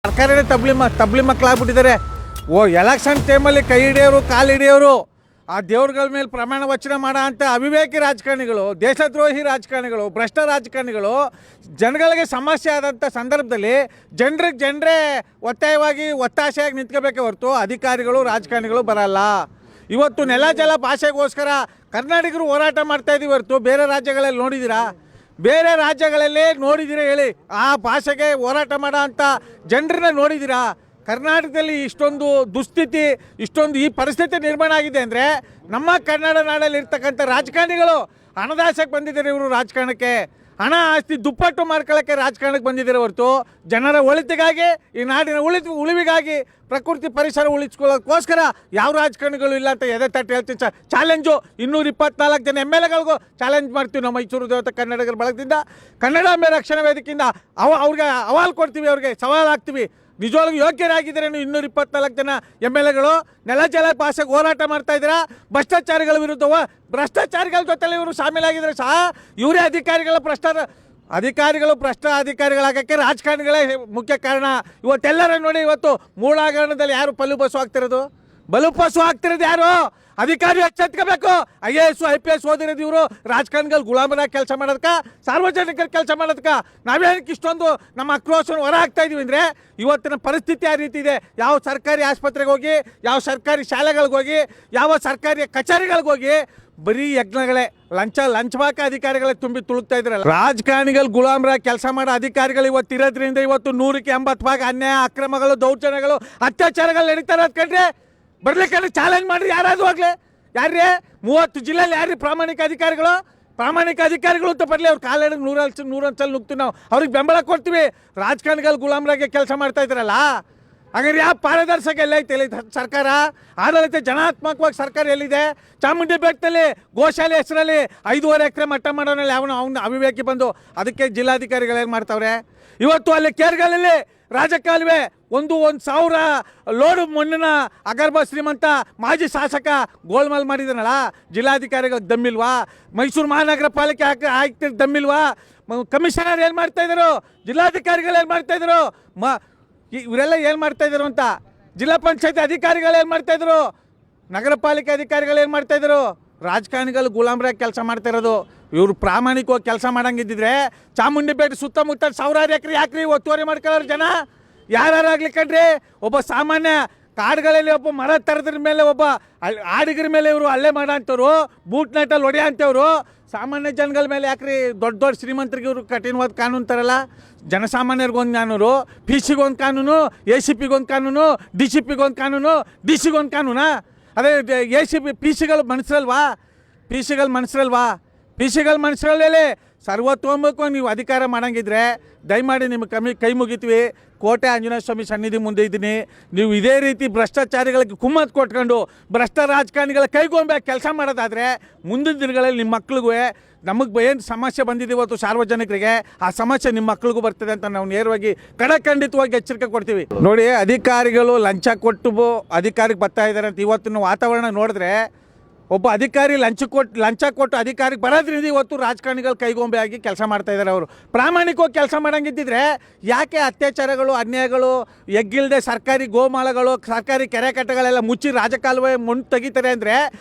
ಸರ್ಕಾರನೇ ತಬ್ಲಿ ಮಕ್ಕಳಾಗ್ಬಿಟ್ಟಿದ್ದಾರೆ. ಎಲೆಕ್ಷನ್ ಟೈಮಲ್ಲಿ ಕೈ ಹಿಡಿಯೋರು ಕಾಲು ಹಿಡಿಯೋರು ಆ ದೇವ್ರಗಳ ಮೇಲೆ ಪ್ರಮಾಣ ವಚನ ಮಾಡೋ ಅಂಥ ಅವಿವೇಕಿ ರಾಜಕಾರಣಿಗಳು, ದೇಶದ್ರೋಹಿ ರಾಜಕಾರಣಿಗಳು, ಭ್ರಷ್ಟ ರಾಜಕಾರಣಿಗಳು ಜನಗಳಿಗೆ ಸಮಸ್ಯೆ ಆದಂಥ ಸಂದರ್ಭದಲ್ಲಿ ಜನರೇ ಒತ್ತಾಸೆಯಾಗಿ ನಿಂತ್ಕೋಬೇಕೆ ಹೊರತು ಅಧಿಕಾರಿಗಳು ರಾಜಕಾರಣಿಗಳು ಬರಲ್ಲ. ಇವತ್ತು ನೆಲ ಜಲ ಭಾಷೆಗೋಸ್ಕರ ಕರ್ನಾಟಕರು ಹೋರಾಟ ಮಾಡ್ತಾಯಿದ್ದೀವಿ ಹೊರತು ಬೇರೆ ರಾಜ್ಯಗಳಲ್ಲಿ ನೋಡಿದ್ದೀರಾ? ಬೇರೆ ರಾಜ್ಯಗಳಲ್ಲಿ ನೋಡಿದ್ದೀರಾ ಹೇಳಿ? ಆ ಭಾಷೆಗೆ ಹೋರಾಟ ಮಾಡೋ ಅಂಥ ಜನರನ್ನ ನೋಡಿದ್ದೀರಾ? ಕರ್ನಾಟಕದಲ್ಲಿ ಇಷ್ಟೊಂದು ದುಸ್ಥಿತಿ, ಇಷ್ಟೊಂದು ಈ ಪರಿಸ್ಥಿತಿ ನಿರ್ಮಾಣ ಆಗಿದೆ ಅಂದರೆ ನಮ್ಮ ಕನ್ನಡ ನಾಡಲ್ಲಿ ಇರ್ತಕ್ಕಂಥ ರಾಜಕಾರಣಿಗಳು ಹಣದಾಸಕ್ಕೆ ಬಂದಿದ್ದಾರೆ. ಇವರು ರಾಜಕಾರಣಕ್ಕೆ ಹಣ ಆಸ್ತಿ ದುಪ್ಪಟ್ಟು ಮಾಡ್ಕೊಳ್ಳೋಕ್ಕೆ ರಾಜಕಾರಣಕ್ಕೆ ಬಂದಿದ್ದಾರೆ ಹೊರತು ಜನರ ಒಳಿತಿಗಾಗಿ, ಈ ನಾಡಿನ ಉಳಿವಿಗಾಗಿ, ಪ್ರಕೃತಿ ಪರಿಸರ ಉಳಿಸ್ಕೊಳ್ಳೋಕ್ಕೋಸ್ಕರ ಯಾವ ರಾಜಕಾರಣಿಗಳು ಇಲ್ಲ ಅಂತ ಎದೆ ತಟ್ಟು ಹೇಳ್ತೀನಿ ಸರ್. ಚಾಲೆಂಜು 224 ಜನ MLAಗಳಿಗೂ ಚಾಲೆಂಜ್ ಮಾಡ್ತೀವಿ ನಾವು ಮೈಸೂರು ದೇವತೆ ಕನ್ನಡಿಗರ ಬಳಗದಿಂದ, ಕನ್ನಡಾಂಬೆ ರಕ್ಷಣಾ ವೇದಿಕೆಯಿಂದ ಅವ್ರಿಗೆ ಅವಾಲ್ ಕೊಡ್ತೀವಿ, ಅವ್ರಿಗೆ ಸವಾಲು ಹಾಕ್ತೀವಿ. ನಿಜವಾಗ್ಲೂ ಯೋಗ್ಯರಾಗಿದ್ದಾರೆ 224 ಜನ MLAಗಳು ನೆಲ ಜಲ ಭಾಷೆಗೆ ಹೋರಾಟ ಮಾಡ್ತಾ ಇದ್ದೀರಾ. ಭ್ರಷ್ಟಾಚಾರಿಗಳ ವಿರುದ್ಧ ಭ್ರಷ್ಟಾಚಾರಿಗಳ ಜೊತೆಲಿ ಇವರು ಶಾಮೀಲಾಗಿದ್ದಾರೆ ಸಹ. ಇವರೇ ಅಧಿಕಾರಿಗಳು ಭ್ರಷ್ಟ ಅಧಿಕಾರಿಗಳಾಗಕ್ಕೆ ರಾಜಕಾರಣಿಗಳೇ ಮುಖ್ಯ ಕಾರಣ. ಇವತ್ತೆಲ್ಲರ ನೋಡಿ, ಇವತ್ತು ಮೂಳಾಗರಣದಲ್ಲಿ ಯಾರು ಬಲು ಬಸ್ಸು ಆಗ್ತಿರೋದು ಯಾರು? ಅಧಿಕಾರಿ ಎಚ್ಚೆತ್ಕೋಬೇಕು. IAS IPS ಓದಿರೋದು ಇವರು ರಾಜಕಾರಣಿಗಳು ಗುಲಾಮರಾಗಿ ಕೆಲಸ ಮಾಡೋದಕ್ಕೆ, ಸಾರ್ವಜನಿಕರ ಕೆಲಸ ಮಾಡೋದಕ್ಕೆ ನಾವೇನಕ್ಕೆ ಇಷ್ಟೊಂದು ನಮ್ಮ ಆಕ್ರೋಶವನ್ನು ಹೊರ ಹಾಕ್ತಾ ಇದೀವಿ ಅಂದರೆ ಇವತ್ತಿನ ಪರಿಸ್ಥಿತಿ ಆ ರೀತಿ ಇದೆ. ಯಾವ ಸರ್ಕಾರಿ ಆಸ್ಪತ್ರೆಗೆ ಹೋಗಿ, ಯಾವ ಸರ್ಕಾರಿ ಶಾಲೆಗಳಿಗೆ ಹೋಗಿ, ಯಾವ ಸರ್ಕಾರಿ ಕಚೇರಿಗಳಿಗೆ ಹೋಗಿ ಬರೀ ಯಜ್ಞಗಳೇ, ಲಂಚವಾಕ ಅಧಿಕಾರಿಗಳೇ ತುಂಬಿ ತುಳುಕ್ತಾ ಇದ್ರಲ್ಲ. ರಾಜಕಾರಣಿಗಳು ಗುಲಾಮರಾಗಿ ಕೆಲಸ ಮಾಡೋ ಅಧಿಕಾರಿಗಳು ಇವತ್ತಿರೋದ್ರಿಂದ ಇವತ್ತು 100ಕ್ಕೆ 80 ಭಾಗ ಅನ್ಯಾಯ, ಅಕ್ರಮಗಳು, ದೌರ್ಜನ್ಯಗಳು, ಅತ್ಯಾಚಾರಗಳು ನಡೀತಾರೆ ಅಂದ್ಕೊಂಡ್ರೆ ಬರ್ಲಿಕ್ಕೆ ಚಾಲೆಂಜ್ ಮಾಡ್ರಿ. ಯಾರಾದ್ರೂ ಆಗ್ಲಿ, ಯಾರ್ರೀ 30 ಜಿಲ್ಲೆಯಲ್ಲಿ ಯಾರ್ರೀ ಪ್ರಾಮಾಣಿಕ ಅಧಿಕಾರಿಗಳು ಅಂತ ಬರಲಿ. ಅವ್ರು ಕಾಲಿಡಿಗೆ 100 ಸಲ ನುಗ್ತೀವಿ ನಾವು, ಅವ್ರಿಗೆ ಬೆಂಬಲ ಕೊಡ್ತೀವಿ. ರಾಜಕಾರಣಿಗಳು ಗುಲಾಮರಾಗಿ ಕೆಲಸ ಮಾಡ್ತಾ ಇದ್ದಾರಲ್ಲ, ಹಾಗಾದ್ರೆ ಯಾವ ಪಾರದರ್ಶಕ ಎಲ್ಲೈತೆ ಸರ್ಕಾರ? ಆಡಳಿತ ಜನಾತ್ಮಕವಾಗಿ ಸರ್ಕಾರ ಎಲ್ಲಿದೆ? ಚಾಮುಂಡಿ ಬೆಟ್ಟದಲ್ಲಿ ಗೋಶಾಲೆ ಹೆಸರಲ್ಲಿ 5.5 ಎಕರೆ ಮಟ್ಟ ಮಾಡೋನಲ್ಲಿ ಅವನು ಅವಿವೇಕಿ ಬಂದು ಅದಕ್ಕೆ ಜಿಲ್ಲಾಧಿಕಾರಿಗಳು ಏನು ಮಾಡ್ತಾವ್ರೆ? ಇವತ್ತು ಅಲ್ಲಿ ಕೇರ್ಗಳಲ್ಲಿ ರಾಜಕಾಲುವೆ 1,000 ಲೋಡು ಮಣ್ಣಿನ ಅಗರ್ಭ ಶ್ರೀಮಂತ ಮಾಜಿ ಶಾಸಕ ಗೋಲ್ಮಾಲ್ ಮಾಡಿದನಲ್ಲ, ಜಿಲ್ಲಾಧಿಕಾರಿಗಳಿಗೆ ದಮ್ಮಿಲ್ವಾ? ಮೈಸೂರು ಮಹಾನಗರ ಪಾಲಿಕೆ ಆಯುಕ್ತರಿಗೆ ದಮ್ಮಿಲ್ವಾ? ಕಮಿಷನರ್ ಏನು ಮಾಡ್ತಾಯಿದ್ರು? ಜಿಲ್ಲಾಧಿಕಾರಿಗಳು ಏನು ಮಾಡ್ತಾಯಿದ್ರು? ಇವರೆಲ್ಲ ಏನು ಮಾಡ್ತಾಯಿದ್ರು ಅಂತ ಜಿಲ್ಲಾ ಪಂಚಾಯತ್ ಅಧಿಕಾರಿಗಳು ಏನು ಮಾಡ್ತಾಯಿದ್ರು? ನಗರ ಪಾಲಿಕೆ ಅಧಿಕಾರಿಗಳು ಏನು ಮಾಡ್ತಾಯಿದ್ರು? ರಾಜಕಾರಣಿಗಳು ಗುಲಾಮರಾಗಿ ಕೆಲಸ ಮಾಡ್ತಾ ಇರೋದು. ಇವರು ಪ್ರಾಮಾಣಿಕವಾಗಿ ಕೆಲಸ ಮಾಡಂಗಿದ್ದಿದ್ರೆ ಚಾಮುಂಡಿ ಬೆಟ್ಟ ಸುತ್ತಮುತ್ತ 1000 ಎಕರೆ ಯಾಕ್ರಿ ಒತ್ತುವರಿ ಮಾಡ್ಕೊಳ್ಳೋರು ಜನ? ಯಾರಾಗಲಿ ಕಣ್ರಿ, ಒಬ್ಬ ಸಾಮಾನ್ಯ ಕಾಡುಗಳಲ್ಲಿ ಒಬ್ಬ ಮರ ತರದ್ರ ಮೇಲೆ, ಒಬ್ಬ ಆಡಿಗರ ಮೇಲೆ ಇವರು ಹಲ್ಲೆ ಮಾಡೋ ಅಂಥವ್ರು, ಬೂಟ್ ನೈಟಲ್ಲಿ ಹೊಡೆಯೋ ಅಂಥವ್ರು ಸಾಮಾನ್ಯ ಜನಗಳ ಮೇಲೆ ಯಾಕ್ರಿ? ದೊಡ್ಡ ಶ್ರೀಮಂತರಿಗೆ ಇವರು ಕಠಿಣವಾದ ಕಾನೂನು ತರಲ್ಲ. ಜನಸಾಮಾನ್ಯರಿಗೊಂದು ಕಾನೂನು, PC-ಗೊಂದು ಕಾನೂನು, ACP-ಗೊಂದು ಕಾನೂನು, DCP-ಗೊಂದು ಕಾನೂನು, DC-ಗೊಂದು ಕಾನೂನಾ? ಅದೇ ACP PC-ಗಳು ಮನುಷ್ಯರಲ್ಲೇ ಸರ್ವತೋಮುಖವಾಗಿ ನೀವು ಅಧಿಕಾರ ಮಾಡಂಗಿದ್ರೆ ದಯಮಾಡಿ ನಿಮಗೆ ಕೈ ಮುಗಿತೀವಿ. ಕೋಟೆ ಆಂಜನೇಯ ಸ್ವಾಮಿ ಸನ್ನಿಧಿ ಮುಂದೆ ಇದ್ದೀನಿ. ನೀವು ಇದೇ ರೀತಿ ಭ್ರಷ್ಟಾಚಾರಿಗಳಿಗೆ ಕುಮ್ಮತ್ತು ಕೊಟ್ಕೊಂಡು ಭ್ರಷ್ಟ ರಾಜಕಾರಣಿಗಳ ಕೈಗೊಂಬೆ ಕೆಲಸ ಮಾಡೋದಾದರೆ ಮುಂದಿನ ದಿನಗಳಲ್ಲಿ ನಿಮ್ಮ ಮಕ್ಳಿಗೂ ನಮಗೆ ಏನು ಸಮಸ್ಯೆ ಬಂದಿದೆ ಇವತ್ತು ಸಾರ್ವಜನಿಕರಿಗೆ, ಆ ಸಮಸ್ಯೆ ನಿಮ್ಮ ಮಕ್ಳಿಗೂ ಬರ್ತದೆ ಅಂತ ನಾವು ನೇರವಾಗಿ ಖಂಡಿತವಾಗಿ ಎಚ್ಚರಿಕೆ ಕೊಡ್ತೀವಿ. ನೋಡಿ, ಅಧಿಕಾರಿಗಳು ಲಂಚ ಕೊಟ್ಟು ಅಧಿಕಾರಿಗೆ ಬರ್ತಾ ಇದ್ದಾರೆ ಅಂತ ಇವತ್ತಿನ ವಾತಾವರಣ ನೋಡಿದ್ರೆ, ಒಬ್ಬ ಅಧಿಕಾರಿ ಲಂಚ ಕೊಟ್ಟು ಅಧಿಕಾರಿಗೆ ಬರೋದ್ರಿಂದ ಇವತ್ತು ರಾಜಕಾರಣಿಗಳು ಕೈಗೊಂಬೆ ಆಗಿ ಕೆಲಸ ಮಾಡ್ತಾ ಇದ್ದಾರೆ. ಅವರು ಪ್ರಾಮಾಣಿಕವಾಗಿ ಕೆಲಸ ಮಾಡೋಂಗಿದ್ದಿದ್ರೆ ಯಾಕೆ ಅತ್ಯಾಚಾರಗಳು, ಅನ್ಯಾಯಗಳು, ಎಗ್ಗಿಲ್ಲದೆ ಸರ್ಕಾರಿ ಗೋಮಾಳಗಳು, ಸರ್ಕಾರಿ ಕೆರೆ ಕಟ್ಟೆಗಳೆಲ್ಲ ಮುಚ್ಚಿ ರಾಜಕಾಲುವೆ ಮಣ್ಣು ತೆಗಿತಾರೆ ಅಂದರೆ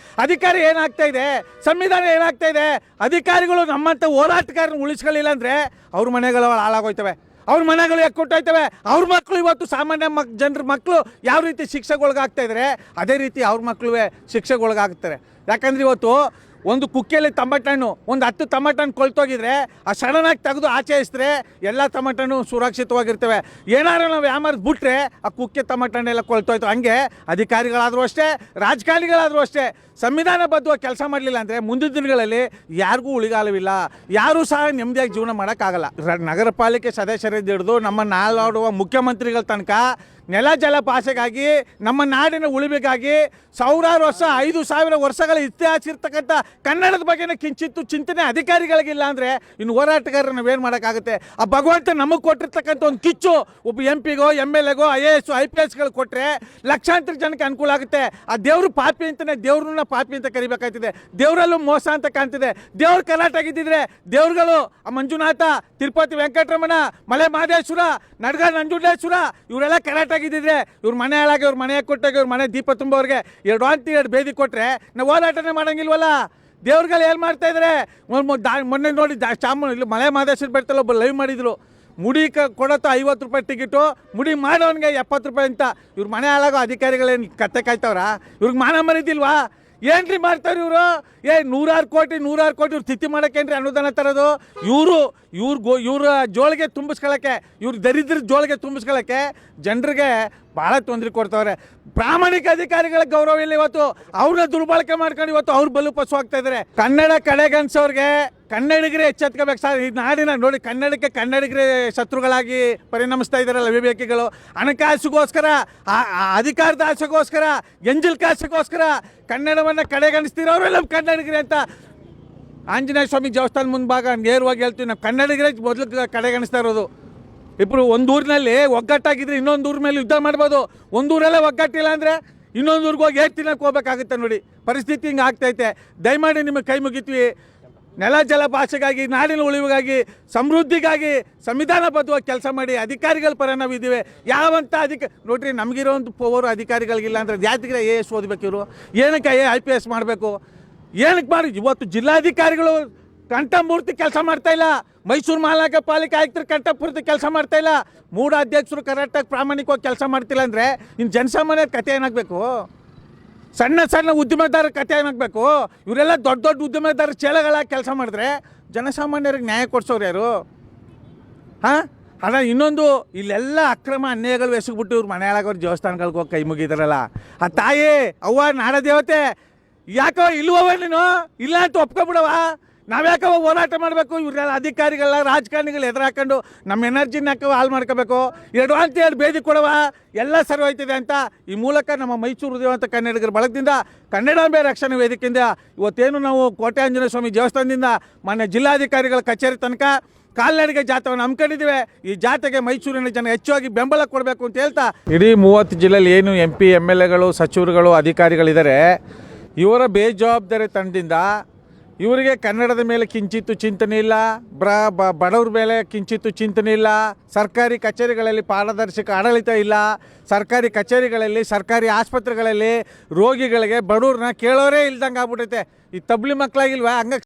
ಅಧಿಕಾರಿ ಏನಾಗ್ತಾ ಇದೆ? ಸಂವಿಧಾನ ಏನಾಗ್ತಾ ಇದೆ? ಅಧಿಕಾರಿಗಳು ನಮ್ಮಂಥ ಹೋರಾಟಗಾರನ ಉಳಿಸ್ಕೊಳ್ಳಿಲ್ಲ ಅಂದರೆ ಅವ್ರ ಮನೆಗಳು ಹಾಳಾಗೋಯ್ತವೆ, ಅವ್ರ ಮನೆಗಳು ಎಕ್ಕೊಟ್ಟೋಯ್ತವೆ. ಅವ್ರ ಮಕ್ಕಳು ಇವತ್ತು ಸಾಮಾನ್ಯ ಜನರ ಮಕ್ಕಳು ಯಾವ ರೀತಿ ಶಿಕ್ಷೆಗೊಳಗಾಗ್ತಾ ಇದ್ದಾರೆ, ಅದೇ ರೀತಿ ಅವ್ರ ಮಕ್ಕಳು ಶಿಕ್ಷೆಗೊಳಗಾಗ್ತಾರೆ. ಯಾಕಂದರೆ ಇವತ್ತು ಒಂದು ಕುಕ್ಕೆಯಲ್ಲಿ ಟೊಮೆಟೊ ಹಣ್ಣು, ಒಂದು 10 ಟೊಮೆಟೊ ಹಣ್ಣು ಕೊಳ್ತೋಗಿದ್ರೆ ಆ ಸಡನ್ನಾಗಿ ತೆಗೆದು ಆಚೆ ಇಸಿದ್ರೆ ಎಲ್ಲ ಟೊಮೆಟೊ ಹಣ್ಣು ಸುರಕ್ಷಿತವಾಗಿರ್ತವೆ. ಏನಾದ್ರು ನಾವು ಯಾಮಾರು ಬಿಟ್ರೆ ಆ ಕುಕ್ಕೆ ಟೊಮೆಟೊ ಹಣ್ಣೆಲ್ಲ ಕೊಳ್ತೋಯ್ತು. ಹಂಗೆ ಅಧಿಕಾರಿಗಳಾದರೂ ಅಷ್ಟೇ, ರಾಜಕಾರಣಿಗಳಾದರೂ ಅಷ್ಟೇ ಸಂವಿಧಾನಬದ್ಧವಾಗಿ ಕೆಲಸ ಮಾಡಲಿಲ್ಲ ಅಂದರೆ ಮುಂದಿನ ದಿನಗಳಲ್ಲಿ ಯಾರಿಗೂ ಉಳಿಗಾಲವಿಲ್ಲ, ಯಾರೂ ಸಹ ನೆಮ್ಮದಿಯಾಗಿ ಜೀವನ ಮಾಡೋಕ್ಕಾಗಲ್ಲ. ನಗರ ಪಾಲಿಕೆ ಸದಸ್ಯರಿಂದ ಹಿಡಿದು ನಮ್ಮ ನಾಡಾಡುವ ಮುಖ್ಯಮಂತ್ರಿಗಳ ತನಕ ನೆಲ ಜಲ ಭಾಷೆಗಾಗಿ ನಮ್ಮ ನಾಡಿನ ಉಳಿವಿಗಾಗಿ ಸಾವಿರಾರು ವರ್ಷ 5,000 ವರ್ಷಗಳ ಇತಿಹಾಸ ಇರ್ತಕ್ಕಂಥ ಕನ್ನಡದ ಬಗ್ಗೆನೇ ಕಿಂಚಿತ್ತು ಚಿಂತನೆ ಅಧಿಕಾರಿಗಳಿಗಿಲ್ಲ ಅಂದರೆ ಇನ್ನು ಹೋರಾಟಗಾರರು ನಾವೇನು ಮಾಡೋಕ್ಕಾಗುತ್ತೆ? ಆ ಭಗವಂತ ನಮಗೆ ಕೊಟ್ಟಿರ್ತಕ್ಕಂಥ ಒಂದು ಕಿಚ್ಚು ಒಬ್ಬ MP ಗೋ MLA ಗೋ IAS IPSಗಳು ಕೊಟ್ಟರೆ ಲಕ್ಷಾಂತರ ಜನಕ್ಕೆ ಅನುಕೂಲ ಆಗುತ್ತೆ. ಆ ದೇವರು ಪಾಪಿ ಅಂತಲೇ ದೇವ್ರನ್ನ ಪಾಪಿ ಅಂತ ಕರಿಬೇಕಾಗ್ತಿದೆ. ದೇವರಲ್ಲೂ ಮೋಸ ಅಂತ ಕಾಣ್ತಿದೆ. ದೇವ್ರ ಕಲಾಟ ಆಗಿದ್ದಿದ್ರೆ ದೇವ್ರುಗಳು ಆ ಮಂಜುನಾಥ, ತಿರುಪತಿ ವೆಂಕಟರಮಣ, ಮಲೆ ಮಹದೇಶ್ವರ, ನಡ್ಗ ನಂಜುಂಡೇಶ್ವರ ಇವರೆಲ್ಲ ಕಲಾಟ ಆಗಿದ್ದಿದ್ರೆ ಇವ್ರ ಮನೆ ಹಾಳಾಗಿ ಇವ್ರ ಮನೆ ಕೊಟ್ಟಾಗ ಇವ್ರ ಮನೆ ದೀಪ ತುಂಬೋರಿಗೆ 2 ಅಂತಿ 2 ಬೇದಿ ಕೊಟ್ಟರೆ ನಾವು ಹೋರಾಟನೇ ಮಾಡೋಂಗಿಲ್ವಲ್ಲ. ದೇವ್ರುಗಳು ಏನು ಮಾಡ್ತಾ ಇದ್ದಾರೆ? ಮೊನ್ನೆ ನೋಡಿ ಇಲ್ಲಿ ಮಲೆ ಮಹದೇಶ್ವರ ಬೆಟ್ಟದಲ್ಲಿ ಒಬ್ಬ ಲೈವ್ ಮಾಡಿದ್ರು. ಮುಡಿ ಕೊಡೋದು 50 ರೂಪಾಯಿ ಟಿಕೆಟು, ಮುಡಿ ಮಾಡೋನಿಗೆ 70 ರೂಪಾಯಿ ಅಂತ. ಇವ್ರ ಮನೆ ಹಾಳಾಗೋ ಅಧಿಕಾರಿಗಳೇನು ಕತ್ತೆ ಕಾಯ್ತವ್ರ? ಇವ್ರಿಗೆ ಮಾನ ಮರಿದಿಲ್ವಾ? ಏನ್ರಿ ಮಾಡ್ತಾರೆ ಇವರು? ನೂರಾರು ಕೋಟಿ ಇವ್ರು ತಿಥಿ ಮಾಡೋಕ್ಕೇನ್ರಿ ಅನುದಾನ ತರೋದು? ಇವ್ರ ಜೋಳಿಗೆ ತುಂಬಿಸ್ಕೊಳ್ಳೋಕ್ಕೆ, ಇವ್ರ ದರಿದ್ರ ಜೋಳಿಗೆ ತುಂಬಿಸ್ಕೊಳ್ಳೋಕ್ಕೆ ಜನರಿಗೆ ಭಾಳ ತೊಂದರೆ ಕೊಡ್ತವ್ರೆ. ಪ್ರಾಮಾಣಿಕ ಅಧಿಕಾರಿಗಳ ಗೌರವ ಇಲ್ಲ ಇವತ್ತು. ಅವ್ರನ್ನ ದುರ್ಬಳಕೆ ಮಾಡ್ಕೊಂಡು ಇವತ್ತು ಅವ್ರು ಬಲುಪಸು ಆಗ್ತಾ ಇದ್ದಾರೆ. ಕನ್ನಡ ಕಡೆಗಣಿಸೋರಿಗೆ ಕನ್ನಡಿಗರೇ ಎಚ್ಚೆತ್ಕೋಬೇಕು ಸರ್. ಈ ನಾಡಿನ ನೋಡಿ, ಕನ್ನಡಿಗರೇ ಶತ್ರುಗಳಾಗಿ ಪರಿಣಮಿಸ್ತಾ ಇದ್ದಾರಲ್ಲ ವಿವೇಕಿಗಳು. ಹಣಕಾಸಿಗೋಸ್ಕರ, ಅಧಿಕಾರದ ಆಸೆಗೋಸ್ಕರ, ಎಂಜಲ್ ಕಾಸಿಗೋಸ್ಕರ ಕನ್ನಡವನ್ನು ಕಡೆಗಣಿಸ್ತಿರೋರೆಲ್ಲ ಕನ್ನಡಿಗರೇ ಅಂತ. ಆಂಜನೇಯ ಸ್ವಾಮಿ ದೇವಸ್ಥಾನ ಮುಂಭಾಗ ನೇರವಾಗಿ ಹೇಳ್ತೀವಿ, ನಾವು ಕನ್ನಡಿಗರೇ ಮೊದಲು ಕಡೆಗಣಿಸ್ತಾ ಇರೋದು. ಇಬ್ಬರು ಒಂದು ಊರಿನಲ್ಲಿ ಒಗ್ಗಟ್ಟಾಗಿದ್ರೆ ಇನ್ನೊಂದು ಊರ ಮೇಲೆ ಯುದ್ಧ ಮಾಡ್ಬೋದು. ಒಂದು ಊರಲ್ಲೇ ಒಗ್ಗಟ್ಟಿಲ್ಲ ಅಂದರೆ ಇನ್ನೊಂದು ಊರಿಗೆ ಹೋಗಿ ತಿನ್ನಕ್ಕೆ ಹೋಗ್ಬೇಕಾಗುತ್ತೆ. ನೋಡಿ ಪರಿಸ್ಥಿತಿ ಹಿಂಗೆ ಆಗ್ತೈತೆ. ದಯಮಾಡಿ ನಿಮಗೆ ಕೈ ಮುಗಿತೀವಿ. ನೆಲ ಜಲ ಭಾಷೆಗಾಗಿ, ನಾಡಿನ ಉಳಿವಿಗಾಗಿ, ಸಮೃದ್ಧಿಗಾಗಿ ಸಂವಿಧಾನಬದ್ಧವಾಗಿ ಕೆಲಸ ಮಾಡಿ ಅಧಿಕಾರಿಗಳ ಪರ ನಾವಿದ್ದೀವಿ. ಯಾವಂತ ನೋಡ್ರಿ, ನಮಗಿರೋ ಒಂದು ಪವರ್ ಅಧಿಕಾರಿಗಳಿಗಿಲ್ಲ ಅಂದರೆ ಜಾತಿಗೆ AS ಓದಬೇಕು ಇವರು? ಏನಕ್ಕೆ IPS ಮಾಡಬೇಕು? ಏನಕ್ಕೆ ಮಾಡಿ? ಇವತ್ತು ಜಿಲ್ಲಾಧಿಕಾರಿಗಳು ಕಂಠಮೂರ್ತಿ ಕೆಲಸ ಮಾಡ್ತಾ ಇಲ್ಲ. ಮೈಸೂರು ಮಹಾನಗರ ಪಾಲಿಕೆ ಆಯುಕ್ತರು ಕಂಠಪೂರ್ತಿ ಕೆಲಸ ಮಾಡ್ತಾ ಇಲ್ಲ. 3 ಅಧ್ಯಕ್ಷರು ಕರೆಕ್ಟಾಗಿ ಪ್ರಾಮಾಣಿಕವಾಗಿ ಕೆಲಸ ಮಾಡ್ತಿಲ್ಲ ಅಂದರೆ ಇನ್ನು ಜನಸಾಮಾನ್ಯರ ಕಥೆ ಏನಾಗಬೇಕು? ಸಣ್ಣ ಉದ್ಯಮದಾರರ ಕಥೆ ಏನಾಗಬೇಕು? ಇವರೆಲ್ಲ ದೊಡ್ಡ ಉದ್ಯಮದಾರರ ಚೇಳಗಳಾಗಿ ಕೆಲಸ ಮಾಡಿದ್ರೆ ಜನಸಾಮಾನ್ಯರಿಗೆ ನ್ಯಾಯ ಕೊಡ್ಸೋರು ಯಾರು? ಅಲ್ಲ, ಇನ್ನೊಂದು ಇಲ್ಲೆಲ್ಲ ಅಕ್ರಮ ಅನ್ಯಾಯಗಳು ಎಸಗ್ಬಿಟ್ಟು ಇವ್ರು ಮನೆಯೊಳಗವ್ರು ದೇವಸ್ಥಾನಗಳಿಗೆ ಹೋಗಿ ಕೈ ಮುಗಿದಾರಲ್ಲ. ಆ ತಾಯಿ ಅವ್ವ ನಾಡ ದೇವತೆ ಯಾಕೋ ಇಲ್ವವ ನೀನು? ಇಲ್ಲ ಅಂತ ಒಪ್ಕೊಬಿಡವ. ನಾವ್ಯಾಕವ ಹೋರಾಟ ಮಾಡಬೇಕು? ಇವರೆಲ್ಲ ಅಧಿಕಾರಿಗಳ ರಾಜಕಾರಣಿಗಳು ಎದುರು ಹಾಕೊಂಡು ನಮ್ಮ ಎನರ್ಜಿನ ಹಾಲು ಮಾಡ್ಕೋಬೇಕು. 2 ಅಂತ 2 ಬೇದಿ ಕೊಡವ, ಎಲ್ಲ ಸರಿ ಹೋಯ್ತಿದೆ ಅಂತ. ಈ ಮೂಲಕ ನಮ್ಮ ಮೈಸೂರು ಹೃದಯವಂತ ಕನ್ನಡಿಗರ ಬಳಗದಿಂದ ಕನ್ನಡಾಂಬೆ ರಕ್ಷಣಾ ವೇದಿಕೆಯಿಂದ ಇವತ್ತೇನು ನಾವು ಕೋಟೆ ಆಂಜನೇಯ ಸ್ವಾಮಿ ದೇವಸ್ಥಾನದಿಂದ ಮಾನ್ಯ ಜಿಲ್ಲಾಧಿಕಾರಿಗಳ ಕಚೇರಿ ತನಕ ಕಾಲ್ನಡಿಗೆ ಜಾಥಾವನ್ನು ಹಮ್ಮಿಕೊಂಡಿದ್ದೀವಿ. ಈ ಜಾಥೆಗೆ ಮೈಸೂರಿನ ಜನ ಹೆಚ್ಚಾಗಿ ಬೆಂಬಲ ಕೊಡಬೇಕು ಅಂತ ಹೇಳ್ತಾ, ಇಡೀ 30 ಜಿಲ್ಲೆಯಲ್ಲಿ ಏನು MP MLAಗಳು ಸಚಿವರುಗಳು ಅಧಿಕಾರಿಗಳಿದ್ದಾರೆ, ಇವರ ಬೇಜವಾಬ್ದಾರಿ ತಂಡದಿಂದ ಇವರಿಗೆ ಕನ್ನಡದ ಮೇಲೆ ಕಿಂಚಿತ್ತು ಚಿಂತನೆ ಇಲ್ಲ, ಬಡವ್ರ ಮೇಲೆ ಕಿಂಚಿತ್ತು ಚಿಂತನೆ ಇಲ್ಲ, ಸರ್ಕಾರಿ ಕಚೇರಿಗಳಲ್ಲಿ ಪಾರದರ್ಶಕ ಆಡಳಿತ ಇಲ್ಲ, ಸರ್ಕಾರಿ ಕಚೇರಿಗಳಲ್ಲಿ ಸರ್ಕಾರಿ ಆಸ್ಪತ್ರೆಗಳಲ್ಲಿ ರೋಗಿಗಳಿಗೆ ಬಡವ್ರನ್ನ ಕೇಳೋರೇ ಇಲ್ದಂಗೆ ಆಗ್ಬಿಟ್ಟೈತೆ. ಈ ತಬ್ಲಿ ಮಕ್ಕಳಾಗಿಲ್ವಾ? ಹಂಗೆ